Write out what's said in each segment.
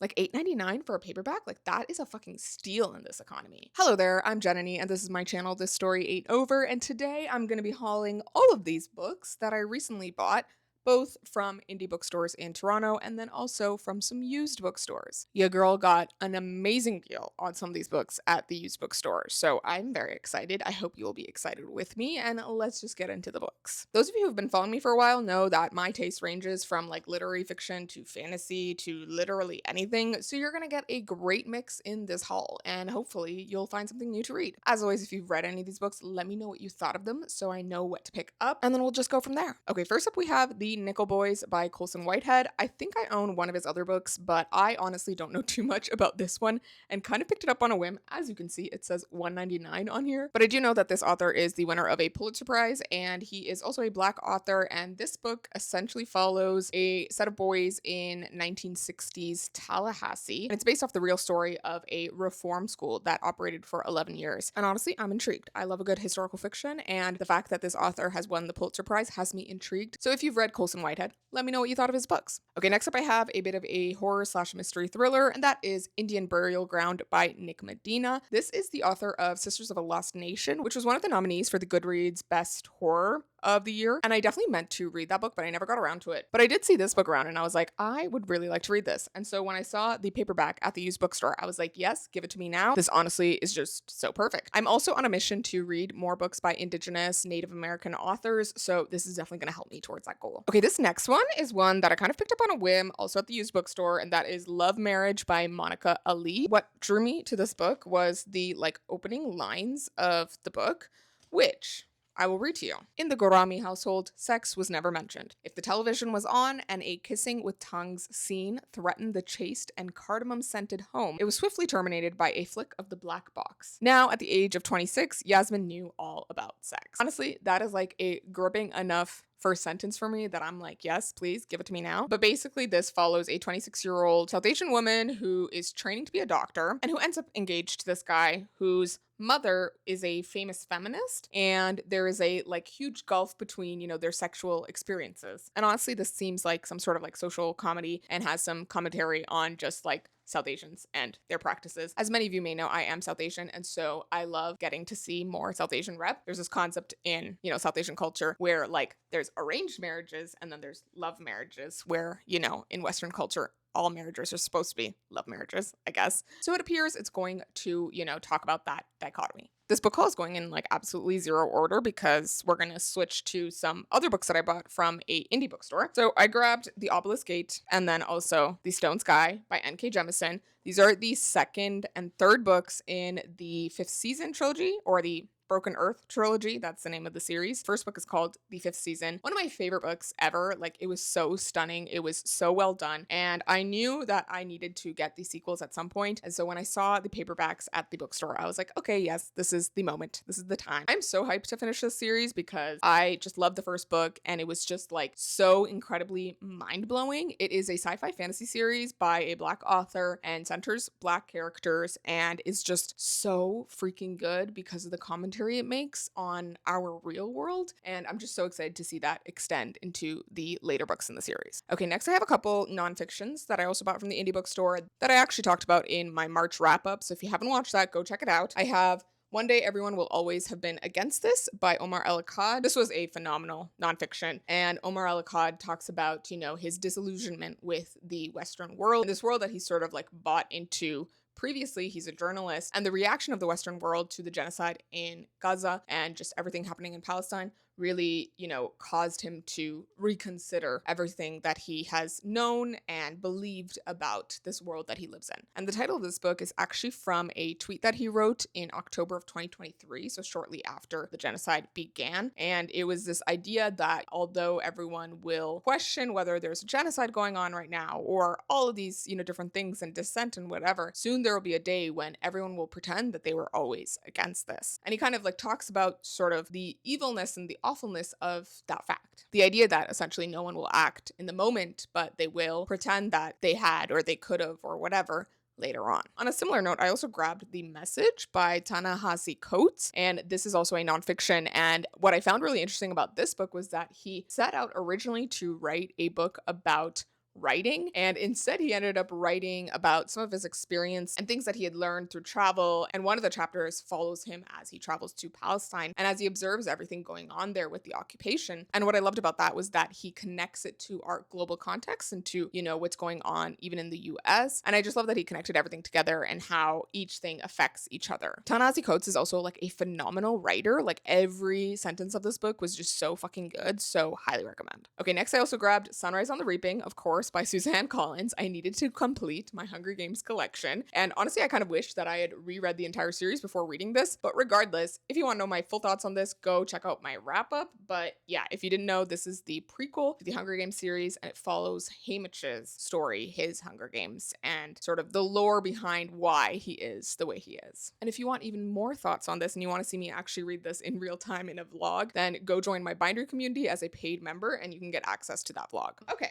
Like $8.99 for a paperback? Like that is a fucking steal in this economy. Hello there, I'm JEN-nuh-nee and this is my channel, This Story Ain't Over, and today I'm going to be hauling all of these books that I recently bought, both from indie bookstores in Toronto and then also from some used bookstores. Your girl got an amazing deal on some of these books at the used bookstore, so I'm very excited. I hope you will be excited with me, and let's just get into the books. Those of you who've been following me for a while know that my taste ranges from like literary fiction to fantasy to literally anything, so you're gonna get a great mix in this haul, and hopefully you'll find something new to read. As always, if you've read any of these books, let me know what you thought of them so I know what to pick up, and then we'll just go from there. Okay, first up we have The Nickel Boys by Colson Whitehead. I think I own one of his other books, but I honestly don't know too much about this one and kind of picked it up on a whim. As you can see, it says $1.99 on here, but I do know that this author is the winner of a Pulitzer Prize, and he is also a Black author, and this book essentially follows a set of boys in 1960s Tallahassee, and it's based off the real story of a reform school that operated for 11 years. And honestly, I'm intrigued. I love a good historical fiction, and the fact that this author has won the Pulitzer Prize has me intrigued. So if you've read Colson Whitehead, let me know what you thought of his books. Okay, next up I have a bit of a horror/mystery thriller, and that is Indian Burial Ground by Nick Medina. This is the author of Sisters of a Lost Nation, which was one of the nominees for the Goodreads Best Horror of the year, and I definitely meant to read that book, but I never got around to it. But I did see this book around and I was like, I would really like to read this. And so when I saw the paperback at the used bookstore, I was like, yes, give it to me now. This honestly is just so perfect. I'm also on a mission to read more books by Indigenous Native American authors, so this is definitely going to help me towards that goal. Okay, this next one is one that I kind of picked up on a whim, also at the used bookstore, and that is Love Marriage by Monica Ali. What drew me to this book was the opening lines of the book, which I will read to you. In the Gorami household, sex was never mentioned. If the television was on and a kissing with tongues scene threatened the chaste and cardamom-scented home, it was swiftly terminated by a flick of the black box. Now, at the age of 26, Yasmin knew all about sex. Honestly, that is like a gripping enough first sentence for me that I'm like, yes, please give it to me now. But basically, this follows a 26-year-old South Asian woman who is training to be a doctor and who ends up engaged to this guy whose mother is a famous feminist, and there is a huge gulf between their sexual experiences. And honestly, this seems like some sort of social comedy and has some commentary on just South Asians and their practices. As many of you may know, I am South Asian, and so I love getting to see more South Asian rep. There's this concept in, South Asian culture where there's arranged marriages and then there's love marriages where, in Western culture, all marriages are supposed to be love marriages, I guess. So it appears it's going to, talk about that dichotomy. This book haul is going in absolutely zero order because we're going to switch to some other books that I bought from a indie bookstore. So I grabbed The Obelisk Gate and then also The Stone Sky by N.K. Jemisin. These are the second and third books in the Fifth Season trilogy, or the Broken Earth trilogy. That's the name of the series. First book is called The Fifth Season. One of my favorite books ever. It was so stunning. It was so well done. And I knew that I needed to get the sequels at some point. And so when I saw the paperbacks at the bookstore, I was like, okay, yes, this is the moment. This is the time. I'm so hyped to finish this series because I just loved the first book and it was just so incredibly mind-blowing. It is a sci-fi fantasy series by a Black author and centers Black characters and is just so freaking good because of the commentary it makes on our real world, and I'm just so excited to see that extend into the later books in the series. Okay, next I have a couple nonfictions that I also bought from the indie bookstore that I actually talked about in my March wrap-up, so if you haven't watched that, go check it out. I have One Day Everyone Will Always Have Been Against This by Omar El-Akkad. This was a phenomenal nonfiction, and Omar El-Akkad talks about, his disillusionment with the Western world, this world that he sort of bought into. Previously, he's a journalist, and the reaction of the Western world to the genocide in Gaza and just everything happening in Palestine really, caused him to reconsider everything that he has known and believed about this world that he lives in. And the title of this book is actually from a tweet that he wrote in October of 2023, so shortly after the genocide began. And it was this idea that although everyone will question whether there's a genocide going on right now or all of these, different things and dissent and whatever, soon there will be a day when everyone will pretend that they were always against this. And he kind of talks about sort of the evilness and the awfulness of that fact. The idea that essentially no one will act in the moment, but they will pretend that they had or they could have or whatever later on. On a similar note, I also grabbed The Message by Ta-Nehisi Coates, and this is also a nonfiction. And what I found really interesting about this book was that he set out originally to write a book about writing, and instead he ended up writing about some of his experience and things that he had learned through travel. And one of the chapters follows him as he travels to Palestine and as he observes everything going on there with the occupation. And what I loved about that was that he connects it to our global context and to, what's going on even in the US. And I just love that he connected everything together and how each thing affects each other. Ta-Nehisi Coates is also like a phenomenal writer. Like every sentence of this book was just so fucking good. So highly recommend. Okay, next I also grabbed Sunrise on the Reaping, of course, by Suzanne Collins. I needed to complete my Hunger Games collection. And honestly, I kind of wish that I had reread the entire series before reading this. But regardless, if you want to know my full thoughts on this, go check out my wrap up. But yeah, if you didn't know, this is the prequel to the Hunger Games series, and it follows Haymitch's story, his Hunger Games, and sort of the lore behind why he is the way he is. And if you want even more thoughts on this and you want to see me actually read this in real time in a vlog, then go join my binder community as a paid member and you can get access to that vlog. Okay.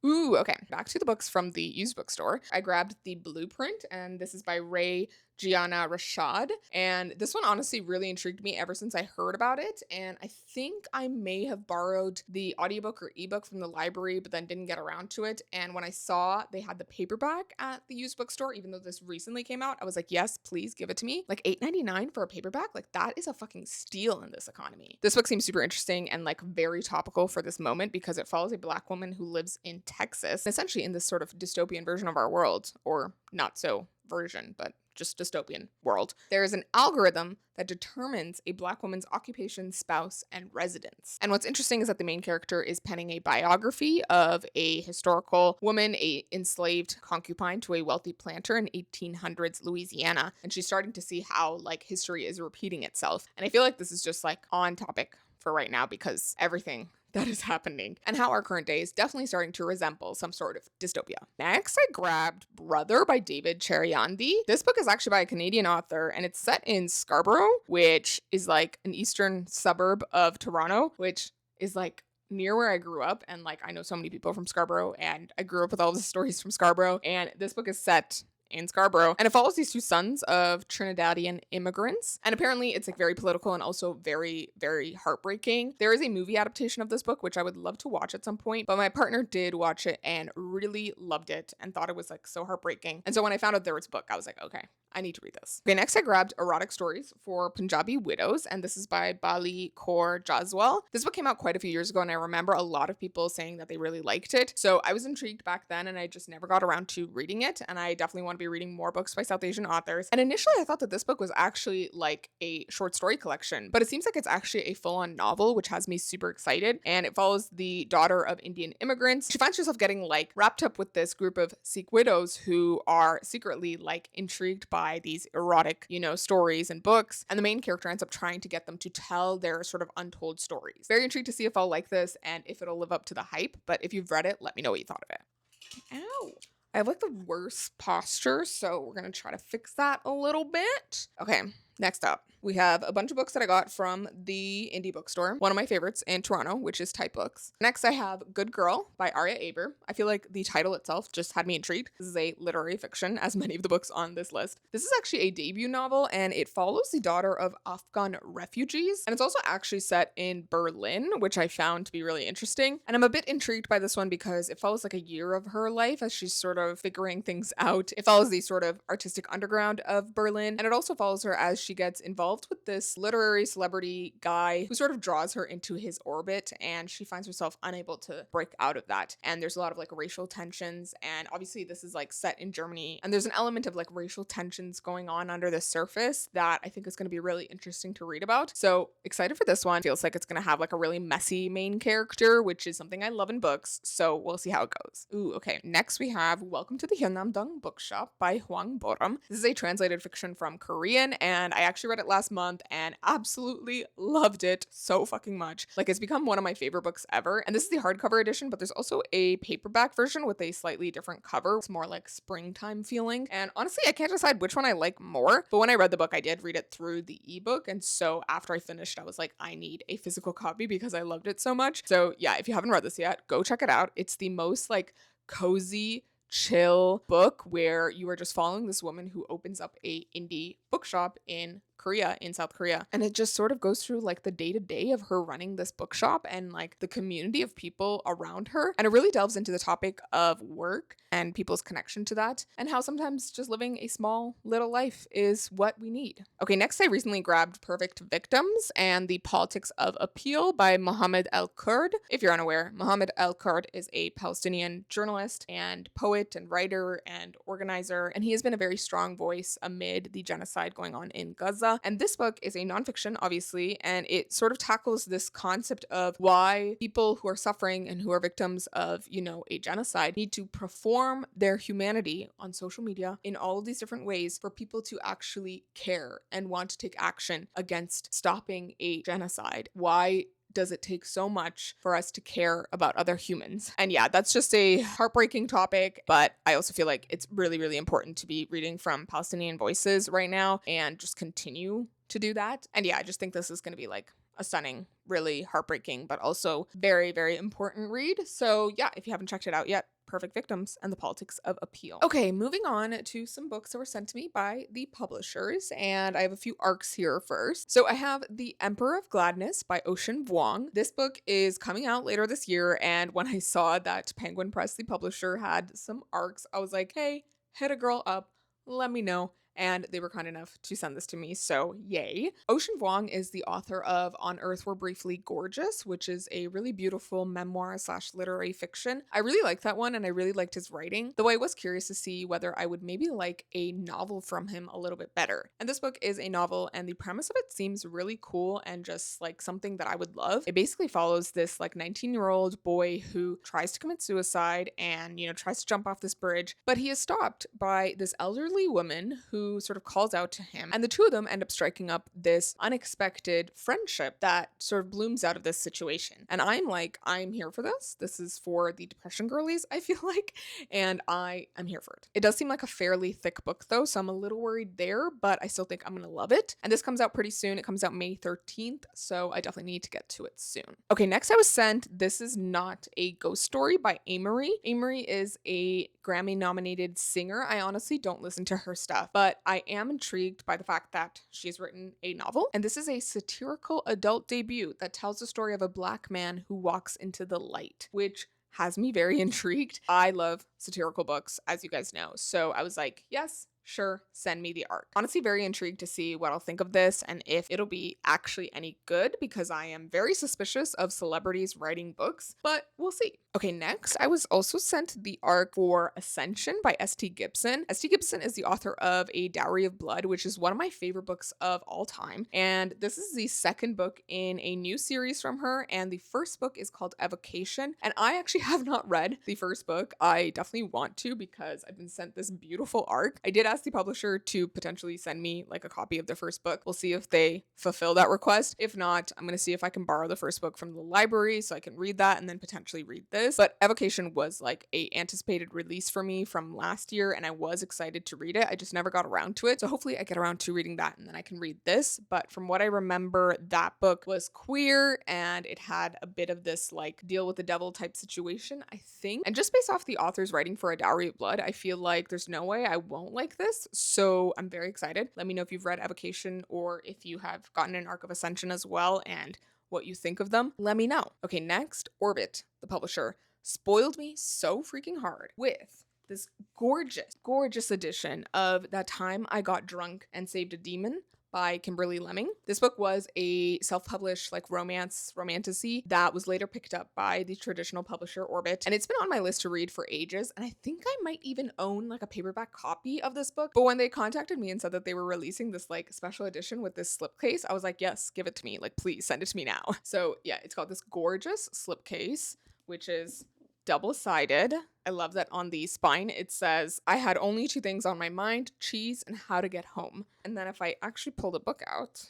Ooh, okay. Back to the books from the used bookstore. I grabbed The Blueprint, and this is by Ray Gianna Rashad. And this one honestly really intrigued me ever since I heard about it. And I think I may have borrowed the audiobook or ebook from the library, but then didn't get around to it. And when I saw they had the paperback at the used bookstore, even though this recently came out, I was like, yes, please give it to me. Like $8.99 for a paperback? Like that is a fucking steal in this economy. This book seems super interesting and like very topical for this moment because it follows a Black woman who lives in Texas, essentially in this sort of dystopian version of our world, or not so version, but just dystopian world. There is an algorithm that determines a Black woman's occupation, spouse, and residence. And what's interesting is that the main character is penning a biography of a historical woman, a enslaved concubine to a wealthy planter in 1800s Louisiana. And she's starting to see how like history is repeating itself. And I feel like this is just like on topic for right now because everything that is happening and how our current day is definitely starting to resemble some sort of dystopia. Next, I grabbed Brother by David Cherryandi. This book is actually by a Canadian author and it's set in Scarborough, which is like an eastern suburb of Toronto, which is like near where I grew up. And like, I know so many people from Scarborough and I grew up with all the stories from Scarborough. And this book is set in Scarborough, and it follows these two sons of Trinidadian immigrants. And apparently it's like very political and also very, very heartbreaking. There is a movie adaptation of this book, which I would love to watch at some point, but my partner did watch it and really loved it and thought it was like so heartbreaking. And so when I found out there was a book, I was like, okay, I need to read this. Okay, next I grabbed Erotic Stories for Punjabi Widows, and this is by Bali Kaur Jaswal. This book came out quite a few years ago, and I remember a lot of people saying that they really liked it. So I was intrigued back then, and I just never got around to reading it, and I definitely want to be reading more books by South Asian authors. And initially I thought that this book was actually like a short story collection, but it seems like it's actually a full-on novel, which has me super excited. And it follows the daughter of Indian immigrants. She finds herself getting like wrapped up with this group of Sikh widows who are secretly like intrigued by these erotic, stories and books. And the main character ends up trying to get them to tell their sort of untold stories. Very intrigued to see if I'll like this and if it'll live up to the hype. But if you've read it, let me know what you thought of it. Ow. I have like the worst posture, so we're going to try to fix that a little bit. Okay, next up, we have a bunch of books that I got from the indie bookstore, one of my favorites in Toronto, which is Type Books. Next, I have Good Girl by Arya Aber. I feel like the title itself just had me intrigued. This is a literary fiction, as many of the books on this list. This is actually a debut novel, and it follows the daughter of Afghan refugees, and it's also actually set in Berlin, which I found to be really interesting. And I'm a bit intrigued by this one because it follows like a year of her life as she's sort of figuring things out. It follows the sort of artistic underground of Berlin, and it also follows her as she gets involved with this literary celebrity guy who sort of draws her into his orbit, and she finds herself unable to break out of that. And there's a lot of like racial tensions, and obviously this is like set in Germany, and there's an element of like racial tensions going on under the surface that I think is going to be really interesting to read about. So excited for this one. Feels like it's going to have like a really messy main character, which is something I love in books, so we'll see how it goes. Ooh, okay. Next we have Welcome to the Hyunamdong Bookshop by Hwang Boram. This is a translated fiction from Korean, and I actually read it last month and absolutely loved it so fucking much. Like, it's become one of my favorite books ever. And this is the hardcover edition, but there's also a paperback version with a slightly different cover. It's more like springtime feeling. And honestly, I can't decide which one I like more. But when I read the book, I did read it through the ebook. And so after I finished, I was like, I need a physical copy because I loved it so much. So yeah, if you haven't read this yet, go check it out. It's the most like cozy, chill book where you are just following this woman who opens up a indie bookshop in Korea, in South Korea. And it just sort of goes through like the day to day of her running this bookshop and like the community of people around her. And it really delves into the topic of work and people's connection to that, and how sometimes just living a small little life is what we need. Okay, next I recently grabbed Perfect Victims and the Politics of Appeal by Mohammed El-Kurd. If you're unaware, Mohammed El-Kurd is a Palestinian journalist and poet and writer and organizer, and he has been a very strong voice amid the genocide going on in Gaza. And this book is a nonfiction, obviously, and it sort of tackles this concept of why people who are suffering and who are victims of, a genocide need to perform their humanity on social media in all of these different ways for people to actually care and want to take action against stopping a genocide. Why does it take so much for us to care about other humans? And yeah, that's just a heartbreaking topic, but I also feel like it's really, really important to be reading from Palestinian voices right now and just continue to do that. And yeah, I just think this is going to be like a stunning, really heartbreaking, but also very, very important read. So yeah, if you haven't checked it out yet, Perfect Victims and the Politics of Appeal. Okay, moving on to some books that were sent to me by the publishers, and I have a few arcs here first. So I have The Emperor of Gladness by Ocean Vuong. This book is coming out later this year, and when I saw that Penguin Press, the publisher, had some arcs, I was like, hey, hit a girl up, let me know. And they were kind enough to send this to me, so yay. Ocean Vuong is the author of On Earth We're Briefly Gorgeous, which is a really beautiful memoir / literary fiction. I really liked that one, and I really liked his writing, though I was curious to see whether I would maybe like a novel from him a little bit better. And this book is a novel, and the premise of it seems really cool and just like something that I would love. It basically follows this like 19-year-old boy who tries to commit suicide and, tries to jump off this bridge, but he is stopped by this elderly woman who sort of calls out to him, and the two of them end up striking up this unexpected friendship that sort of blooms out of this situation. And I'm like, I'm here for this. This is for the depression girlies, I feel like, and I am here for it. It does seem like a fairly thick book though, so I'm a little worried there, but I still think I'm gonna love it. And this comes out pretty soon. It comes out May 13th, so I definitely need to get to it soon. Okay, next I was sent This Is Not a Ghost Story by Amory. Amory is a Grammy nominated singer. I honestly don't listen to her stuff, but I am intrigued by the fact that she's written a novel, and this is a satirical adult debut that tells the story of a Black man who walks into the light, which has me very intrigued. I love satirical books, as you guys know, so I was like, yes, sure, send me the arc. Honestly, very intrigued to see what I'll think of this and if it'll be actually any good, because I am very suspicious of celebrities writing books, but we'll see. Okay, next, I was also sent the arc for Ascension by S.T. Gibson. S.T. Gibson is the author of A Dowry of Blood, which is one of my favorite books of all time. And this is the second book in a new series from her, and the first book is called Evocation. And I actually have not read the first book. I definitely want to, because I've been sent this beautiful arc. I did ask the publisher to potentially send me like a copy of the first book. We'll see if they fulfill that request. If not, I'm going to see if I can borrow the first book from the library so I can read that and then potentially read this. But Evocation was like a anticipated release for me from last year, and I was excited to read it. I just never got around to it. So hopefully I get around to reading that and then I can read this. But from what I remember, that book was queer and it had a bit of this like deal with the devil type situation, I think. And just based off the author's writing for A Dowry of Blood, I feel like there's no way I won't like this. So I'm very excited. Let me know if you've read Evocation or if you have gotten an arc of Ascension as well and what you think of them. Let me know. Okay, next, Orbit, the publisher, spoiled me so freaking hard with this gorgeous, gorgeous edition of That Time I Got Drunk and Saved a Demon by Kimberly Lemming. This book was a self-published like romantasy that was later picked up by the traditional publisher Orbit, and it's been on my list to read for ages, and I think I might even own like a paperback copy of this book. But when they contacted me and said that they were releasing this like special edition with this slipcase, I was like, yes, give it to me, like please send it to me now. So yeah, it's got this gorgeous slipcase, which is double-sided. I love that on the spine it says, I had only two things on my mind, cheese and how to get home. And then if I actually pull the book out,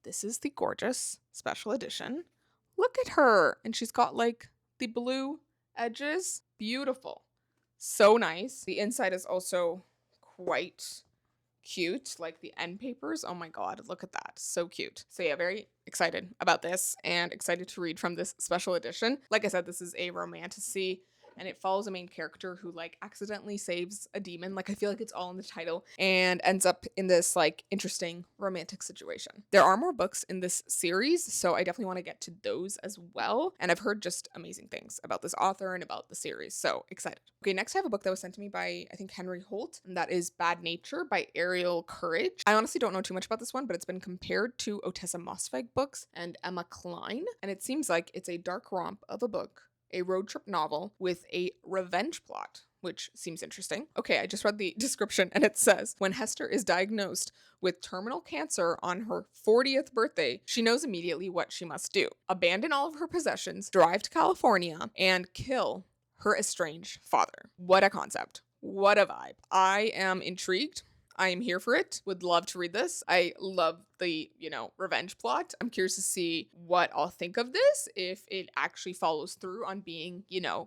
this is the gorgeous special edition. Look at her. And she's got like the blue edges. Beautiful. So nice. The inside is also quite cute, like the end papers. Oh my god, look at that. So cute. So yeah, very excited about this and excited to read from this special edition. Like I said, this is a romantasy, and it follows a main character who like accidentally saves a demon. Like I feel like it's all in the title, and ends up in this like interesting romantic situation. There are more books in this series, so I definitely want to get to those as well. And I've heard just amazing things about this author and about the series, so excited. Okay, next I have a book that was sent to me by I think Henry Holt, and that is Bad Nature by Ariel Courage. I honestly don't know too much about this one, but it's been compared to Otessa Mossveg books and Emma Cline, and it seems like it's a dark romp of a book, a road trip novel with a revenge plot, which seems interesting. Okay, I just read the description and it says, when Hester is diagnosed with terminal cancer on her 40th birthday, she knows immediately what she must do. Abandon all of her possessions, drive to California, and kill her estranged father. What a concept. What a vibe. I am intrigued. I am here for it. Would love to read this. I love the, revenge plot. I'm curious to see what I'll think of this, if it actually follows through on being,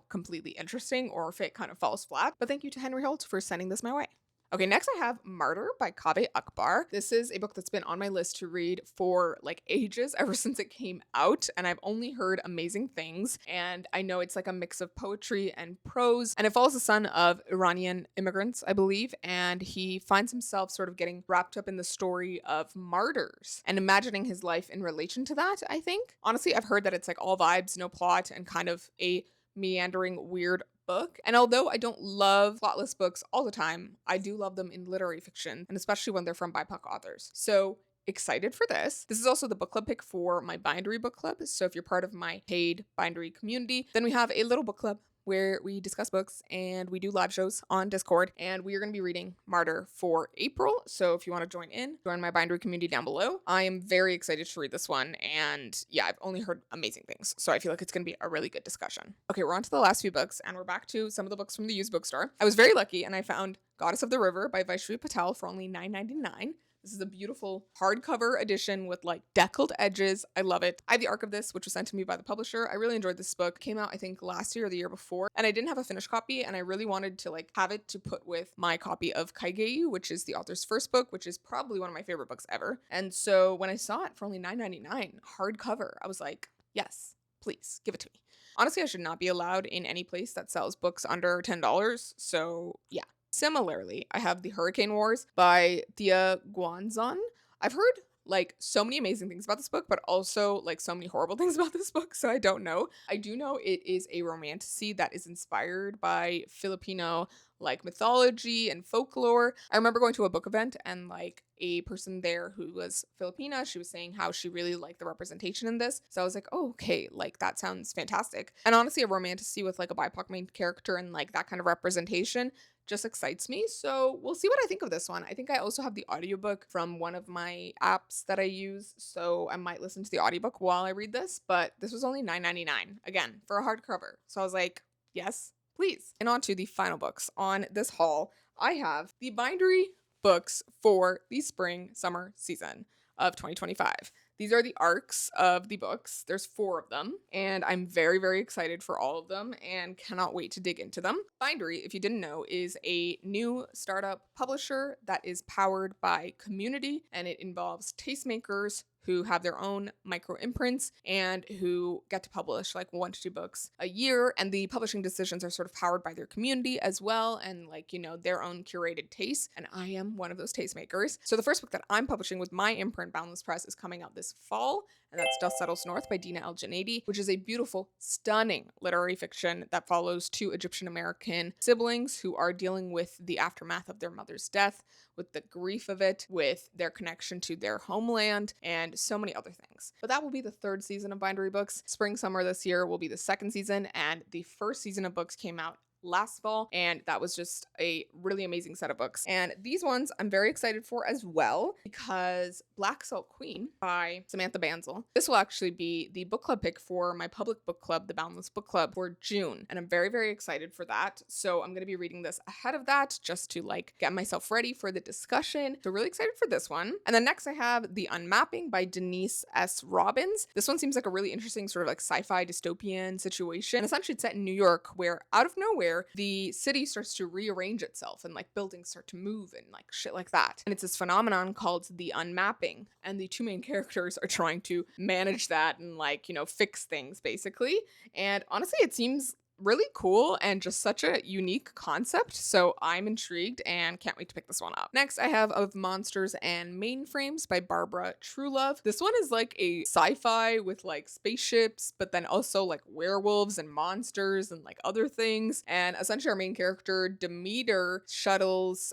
completely interesting, or if it kind of falls flat. But thank you to Henry Holt for sending this my way. Okay, next I have Martyr by Kaveh Akbar. This is a book that's been on my list to read for like ages, ever since it came out, and I've only heard amazing things. And I know it's like a mix of poetry and prose, and it follows the son of Iranian immigrants, I believe, and he finds himself sort of getting wrapped up in the story of martyrs and imagining his life in relation to that, I think. Honestly, I've heard that it's like all vibes, no plot, and kind of a meandering, weird book. And although I don't love plotless books all the time, I do love them in literary fiction, and especially when they're from BIPOC authors. So excited for this. This is also the book club pick for my bindery book club. So if you're part of my paid bindery community, then we have a little book club where we discuss books and we do live shows on Discord, and we are going to be reading Martyr for April. So if you want to join my bindery community down below. I am very excited to read this one, and yeah, I've only heard amazing things, so I feel like it's going to be a really good discussion. Okay, we're on to the last few books, and we're back to some of the books from the used bookstore. I was very lucky, and I found Goddess of the River by Vaishnavi Patel for only $9.99. This is a beautiful hardcover edition with like deckled edges. I love it. I have the arc of this, which was sent to me by the publisher. I really enjoyed this book. It came out, I think, last year or the year before, and I didn't have a finished copy, and I really wanted to like have it to put with my copy of Kaigeyu, which is the author's first book, which is probably one of my favorite books ever. And so when I saw it for only $9.99 hardcover, I was like, yes, please give it to me. Honestly, I should not be allowed in any place that sells books under $10. So yeah. Similarly, I have The Hurricane Wars by Thea Guanzon. I've heard like so many amazing things about this book, but also like so many horrible things about this book, so I don't know. I do know it is a romantasy that is inspired by Filipino like mythology and folklore. I remember going to a book event, and like a person there who was Filipina, she was saying how she really liked the representation in this. So I was like, oh, okay, like that sounds fantastic. And honestly, a romantasy with like a BIPOC main character and like that kind of representation just excites me. So we'll see what I think of this one. I think I also have the audiobook from one of my apps that I use, so I might listen to the audiobook while I read this, but this was only $9.99, again, for a hardcover. So I was like, yes, please. And on to the final books on this haul. I have the bindery books for the spring-summer season of 2025. These are the arcs of the books. There's 4 of them, and I'm very, very excited for all of them and cannot wait to dig into them. Bindery, if you didn't know, is a new startup publisher that is powered by community, and it involves tastemakers who have their own micro imprints and who get to publish like 1 to 2 books a year. And the publishing decisions are sort of powered by their community as well, and like, their own curated tastes. And I am one of those tastemakers. So the first book that I'm publishing with my imprint, Boundless Press, is coming out this fall, and that's Dust Settles North by Dina El-Janaidi, which is a beautiful, stunning literary fiction that follows 2 Egyptian American siblings who are dealing with the aftermath of their mother's death, with the grief of it, with their connection to their homeland, and so many other things. But that will be the 3rd season of bindery books. Spring summer this year will be the 2nd season, and the 1st season of books came out last fall, and that was just a really amazing set of books. And these ones I'm very excited for as well, because Black Salt Queen by Samantha Banzel, this will actually be the book club pick for my public book club, the Boundless Book Club, for June, and I'm very, very excited for that. So I'm going to be reading this ahead of that just to like get myself ready for the discussion. So really excited for this one. And then next I have The Unmapping by Denise S. Robbins. This one seems like a really interesting sort of like sci-fi dystopian situation. Essentially it's set in New York, where out of nowhere the city starts to rearrange itself and like buildings start to move and like shit like that. And it's this phenomenon called the unmapping, and the 2 main characters are trying to manage that and like, fix things basically. And honestly, it seems really cool and just such a unique concept. So I'm intrigued and can't wait to pick this one up. Next, I have Of Monsters and Mainframes by Barbara Truelove. This one is like a sci-fi with like spaceships, but then also like werewolves and monsters and like other things. And essentially our main character, Demeter, shuttles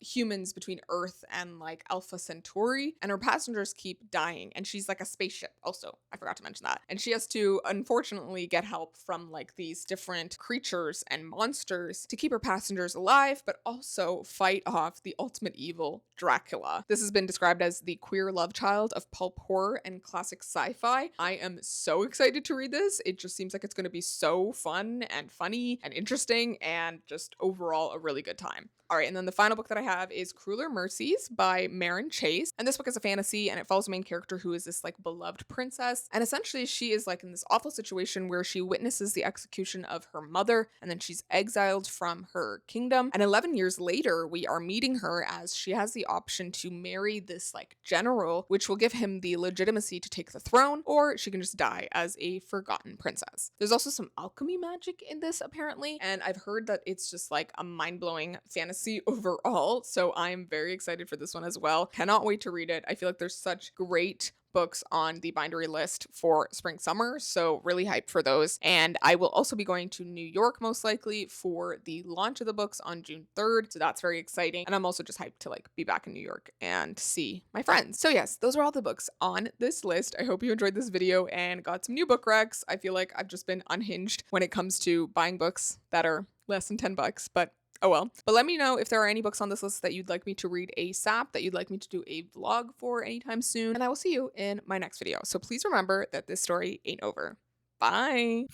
humans between Earth and like Alpha Centauri, and her passengers keep dying. And she's like a spaceship also. I forgot to mention that. And she has to unfortunately get help from like these different creatures and monsters to keep her passengers alive, but also fight off the ultimate evil, Dracula. This has been described as the queer love child of pulp horror and classic sci-fi. I am so excited to read this. It just seems like it's going to be so fun and funny and interesting and just overall a really good time. All right, and then the final book that I have is Crueler Mercies by Maren Chase. And this book is a fantasy and it follows a main character who is this like beloved princess. And essentially she is like in this awful situation where she witnesses the execution of her mother and then she's exiled from her kingdom. And 11 years later, we are meeting her as she has the option to marry this like general, which will give him the legitimacy to take the throne, or she can just die as a forgotten princess. There's also some alchemy magic in this apparently, and I've heard that it's just like a mind-blowing fantasy overall, so I'm very excited for this one as well. Cannot wait to read it. I feel like there's such great books on the bindery list for spring summer, so really hyped for those. And I will also be going to New York most likely for the launch of the books on June 3rd, so that's very exciting. And I'm also just hyped to like be back in New York and see my friends. So yes, those are all the books on this list. I hope you enjoyed this video and got some new book recs. I feel like I've just been unhinged when it comes to buying books that are less than $10, but oh well. But let me know if there are any books on this list that you'd like me to read ASAP, that you'd like me to do a vlog for anytime soon, and I will see you in my next video. So please remember that this story ain't over. Bye!